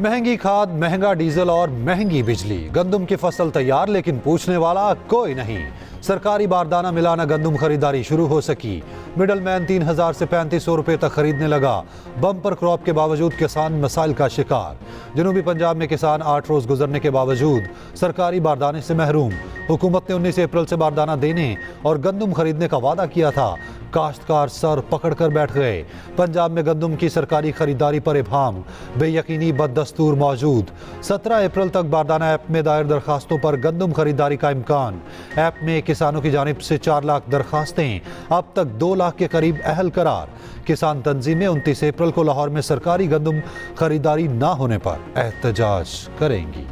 महंगी खाद, महंगा डीजल और महंगी बिजली। गंदम की फसल तैयार लेकिन पूछने वाला कोई नहीं। सरकारी बारदाना मिलाना गंदम खरीदारी शुरू हो सकी। मिडलमैन 3000 से 3500 रुपए तक खरीदने लगा। बम्पर क्रॉप के बावजूद किसान मसाइल का शिकार। जनूबी पंजाब में किसान 8 रोज गुजरने के बावजूद सरकारी बारदाने से महरूम। हुकूमत ने 19 अप्रैल से बारदाना देने और गंदम खरीदने का वादा किया था। काश्तकार सर पकड़ कर बैठ गए। पंजाब में गंदम की सरकारी खरीदारी पर इबाम, बेयकीनी बददस्तूर मौजूद। 17 अप्रैल तक बारदाना ऐप में दायर दरखास्तों पर गंदम खरीदारी का इम्कान। ऐप में किसानों की जानिब से 4 लाख दरखास्तें, अब तक 2 लाख के करीब अहल करार। किसान तंजीमें 29 अप्रैल को लाहौर में सरकारी गंदम खरीदारी न होने पर एहतजाज करेंगी।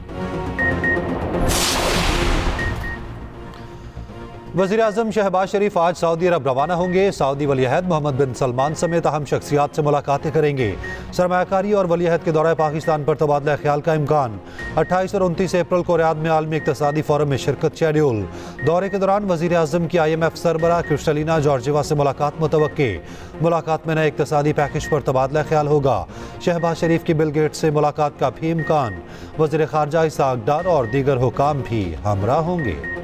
वज़ीर आज़म शहबाज शरीफ आज सऊदी अरब रवाना होंगे। सऊदी वलीअहद मोहम्मद बिन सलमान समेत अहम शख्सियात से मुलाकातें करेंगे। सरमायाकारी और वलीअहद के दौरे पाकिस्तान पर तबादला ख्याल का इम्कान। 28 और 29 अप्रैल को रियाद में आलमी इक़्तिसादी फोरम में शिरकत शेड्यूल। दौरे के दौरान वज़ीर आज़म की IMF सरबराह क्रिस्टलिना जॉर्जिवा से मुलाकात मुतवक्के। मुलाकात में नए इक़्तिसादी पैकेज पर तबादला ख्याल होगा। शहबाज शरीफ की बिल गेट्स से मुलाकात का भी इम्कान। वज़ीर ख़ारजा इसहाक़ डार और दीगर हुकाम भी हमरा होंगे।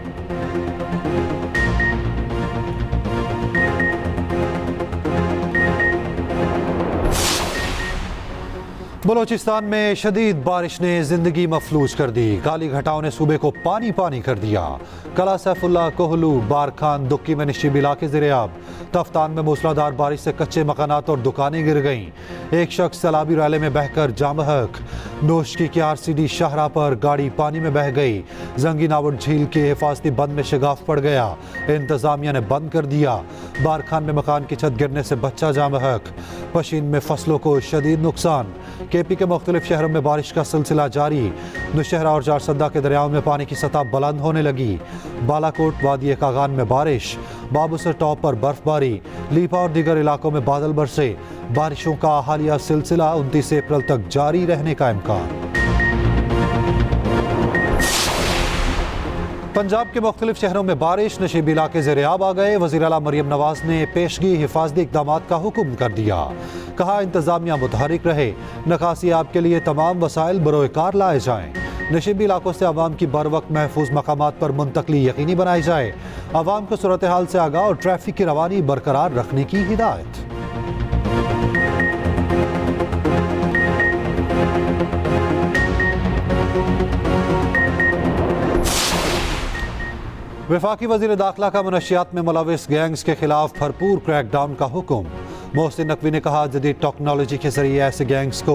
बलोचिस्तान में शदीद बारिश ने जिंदगी मफलूज कर दी। काली घटाओं ने सूबे को पानी पानी कर दिया। कला सैफुल्ला, कोहलू, बारखान, दुक्की में निश्चित इलाके ज़ेरे-आब। तफ्तान में मूसलाधार बारिश से कच्चे मकानात और दुकानें गिर गईं। एक शख्स सैलाबी रैले में बहकर जामहक। नोशकी के RCD शाहरा पर गाड़ी पानी में बह गई। जंगी नावड़ झील के हिफाजती बंद में शिगाफ पड़ गया। इंतजामिया ने बंद कर दिया। बारखान में मकान की छत गिरने से बच्चा जामहक। पशीन में फसलों को शदीद नुकसान। KP के मुख्तलिफ शहरों में बारिश का सिलसिला जारी। नौशहरा और जारसद्दा के दरियाओं में पानी की सतह बुलंद होने लगी। बालाकोट, वादी कागान में बारिश। बाबूसर टॉप पर बर्फबारी। लीपा और दीगर इलाकों में बादल बरसे। बारिशों का हालिया सिलसिला 29 अप्रैल तक जारी रहने का इम्कान। पंजाब के मुख्तलिफ शहरों में बारिश। नशीब इलाके ज़ेरे-आब आ गए। वज़ीर आला मरियम नवाज ने पेशगी हिफाजती इक़दाम का हुक्म कर दिया। कहा इंतजामिया मुतहरिक रहे। नकासी आपके लिए तमाम वसाइल बरोएकार लाए जाएं। नशीबी इलाकों से आवाम की बर वक्त महफूज मकामात पर मुंतकली यकीनी बनाई जाए। आवाम को सूरत हाल से आगाह और ट्रैफिक की रवानी बरकरार रखने की हिदायत। वफाकी वज़ीर दाखिला का मनशियात में मुलविस गैंग्स के खिलाफ भरपूर क्रैकडाउन का हुक्म। मोहसिन नकवी ने कहा जदीद टेक्नोलॉजी के जरिए ऐसे गैंग्स को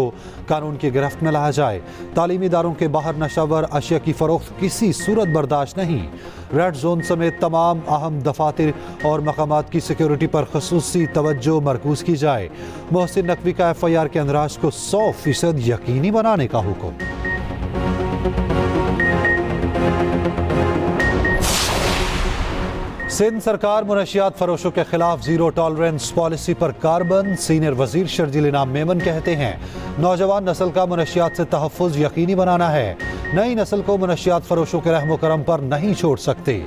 कानून की गिरफ्त में लाया जाए। तालीमी इदारों के बाहर नशावर अशिया की फरोख्त किसी सूरत बर्दाश्त नहीं। रेड जोन समेत तमाम अहम दफातर और मकामात की सिक्योरिटी पर खसूसी तवज्जो मरकूज की जाए। मोहसिन नकवी का FIR के अंदराज को 100% यकीनी बनाने का हुक्म। सिंध सरकार मुनशियात फरोशों के खिलाफ जीरो टॉलरेंस पॉलिसी पर कार्बन। सीनियर वजीर शर्जील इनाम मेमन कहते हैं नौजवान नस्ल का मुनशियात से तहफ़्फ़ुज़ यकीनी बनाना है। नई नस्ल को मुनशियात फरोशों के रहमो करम पर नहीं छोड़ सकते।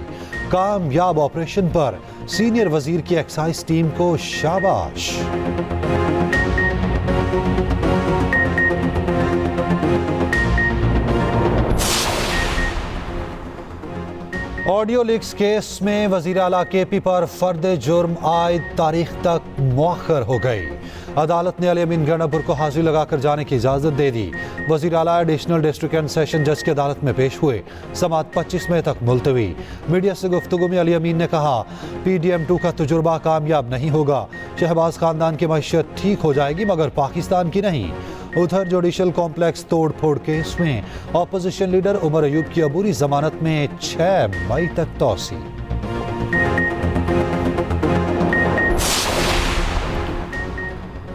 कामयाब ऑपरेशन पर सीनियर वजीर की एक्साइज टीम को शाबाश। ऑडियो लीक्स केस में वज़ीर आला KP पर फर्द जुर्म आयद तारीख तक मुअख्खर हो गई। अदालत ने अली अमीन गंडापुर को हाजिर लगाकर जाने की इजाज़त दे दी। वज़ीर आला एडिशनल डिस्ट्रिक्ट एंड सेशन जज की अदालत में पेश हुए। समाअत 25 मई तक मुलतवी। मीडिया से गुफ्तगू में अली अमीन ने कहा PDM2 का तजुर्बा कामयाब नहीं होगा। शहबाज खानदान की मईशत ठीक हो जाएगी मगर पाकिस्तान की नहीं। उधर जुडिशल कॉम्प्लेक्स तोड़ फोड़ केस में अपोजिशन लीडर उमर अयूब की अबूरी जमानत में 6 मई तक तौसी।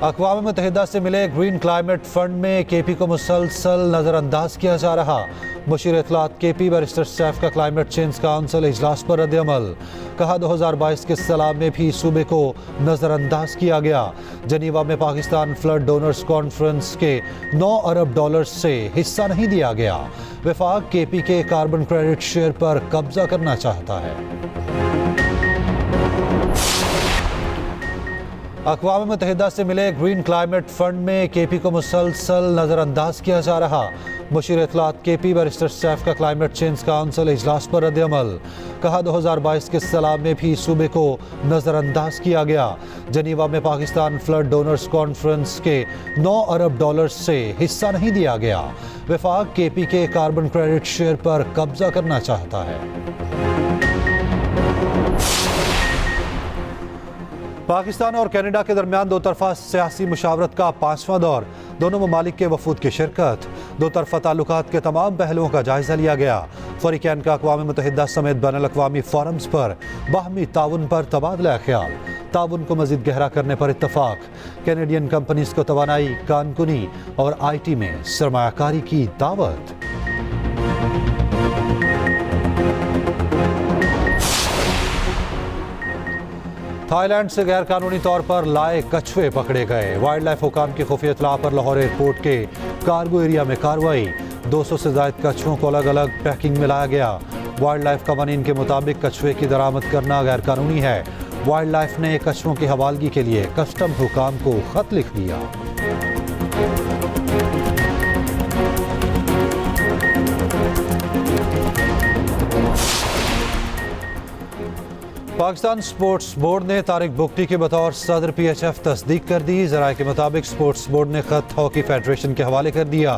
अक़वाम मुत्तहिदा से मिले ग्रीन क्लाइमेट फंड में KP को मुसलसल नज़रअंदाज किया जा रहा। मुशीर इत्तलात KP बैरिस्टर सैफ का क्लाइमेट चेंज काउंसिल इजलास पर रद्द-ए-अमल। कहा 2022 के सलाब में भी सूबे को नज़रअंदाज किया गया। जनीवा में पाकिस्तान फ्लड डोनर्स कॉन्फ्रेंस के $9 अरब से हिस्सा नहीं दिया गया। वफाक KP के कार्बन क्रेडिट शेयर पर कब्जा करना चाहता है। अक़वाम मुत्तहिदा से मिले ग्रीन क्लाइमेट फंड में केपी को मुसलसल नज़रअंदाज किया जा रहा। मुशीर इत्तलात केपी बैरिस्टर सैफ का क्लाइमेट चेंज काउंसिल इजलास पर रद्द-ए-अमल। कहा 2022 के सैलाब में भी सूबे को नज़रअंदाज किया गया। जनीवा में पाकिस्तान फ्लड डोनर्स कॉन्फ्रेंस के 9 अरब डॉलर से हिस्सा नहीं दिया गया। वफाक केपी के कार्बन क्रेडिट शेयर पर कब्जा करना चाहता है। पाकिस्तान और कनाडा के दरमियान दो तरफा सियासी मुशावरत का 5वां दौर। दोनों ममालिक के वफूद की शिरकत। दो तरफा ताल्लुकात के तमाम पहलुओं का जायजा लिया गया। फरीकैन का अक़वाम मुत्तहिदा समेत बैनुल अक़वामी फोरम्स पर बाहमी ताउन पर तबादला ख्याल। ताउन को मज़ीद गहरा करने पर इत्तफाक। कैनेडियन कंपनीज को तवानाई, कानकुनी और IT में सरमायाकारी की दावत। थाईलैंड से गैर कानूनी तौर पर लाए कछुए पकड़े गए। वाइल्ड लाइफ हुकाम की खुफिया इत्तला पर लाहौर एयरपोर्ट के कार्गो एरिया में कार्रवाई। 200 से ज़ायद कछुओं को अलग अलग पैकिंग में लाया गया। वाइल्ड लाइफ कवानीन के मुताबिक कछुए की दरामद करना गैर कानूनी है। वाइल्ड लाइफ ने कछुओं की हवालगी के लिए कस्टम हुकाम को खत लिख दिया। पाकिस्तान स्पोर्ट्स बोर्ड ने तारिक बुगटी के बतौर सदर PHF तस्दीक कर दी। ज़राए के मुताबिक स्पोर्ट्स बोर्ड ने खत हॉकी फेडरेशन के हवाले कर दिया।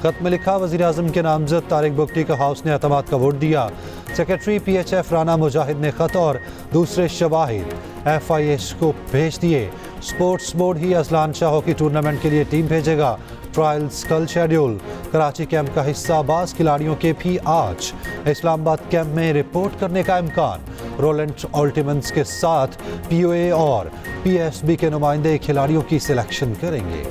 खत में लिखा, वज़ीर आज़म के नामजद तारिक बुगटी का हाउस ने एतमाद का वोट दिया। सेक्रेटरी PHF राना मुजाहिद ने खत और दूसरे शवाहिद FIS को भेज दिए। स्पोर्ट्स बोर्ड ही अजलान शाह हॉकी टूर्नामेंट के लिए टीम भेजेगा। ट्रायल्स कल शेड्यूल। कराची कैंप का हिस्सा बास खिलाड़ियों के भी आज। इस्लामाबाद कैंप में रिपोर्ट करने का इम्कान। रोलेंट अल्टीमेंट्स के साथ POA और PSB के नुमाइंदे खिलाड़ियों की सिलेक्शन करेंगे।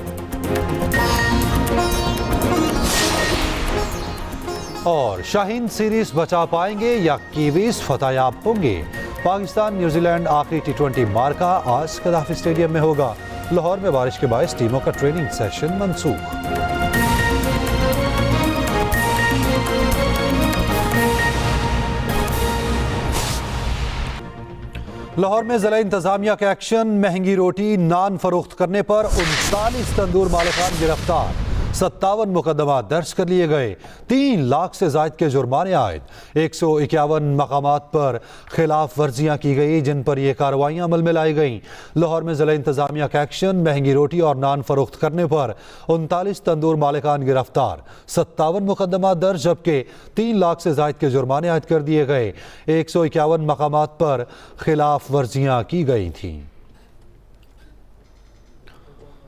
और शाहीन सीरीज बचा पाएंगे या कीवीज फतहयाब होंगे? पाकिस्तान न्यूजीलैंड आखिरी T20 मार्का आज कदाफी स्टेडियम में होगा। लाहौर में बारिश के बायस टीमों का ट्रेनिंग सेशन मनसूख। लाहौर में ज़िला इंतजामिया का एक्शन। महंगी रोटी नान फरोख्त करने पर 39 तंदूर मालिकान गिरफ्तार। 57 मुकदमा दर्ज कर लिए गए। 3 लाख से जायद के जुर्माने आयद। 151 मकामात पर खिलाफ वर्जियाँ की गई जिन पर यह कार्रवाइयाँ अमल में लाई गईं। लाहौर में ज़िला इंतजामिया का एक्शन। महंगी रोटी और नान फरोख्त करने पर 39 तंदूर मालिकान गिरफ्तार। 57 मुकदमा दर्ज जबकि 3 लाख से जायद के जुर्माने आयद कर दिए गए। 151 मकामात पर खिलाफ वर्जियाँ की गई थीं।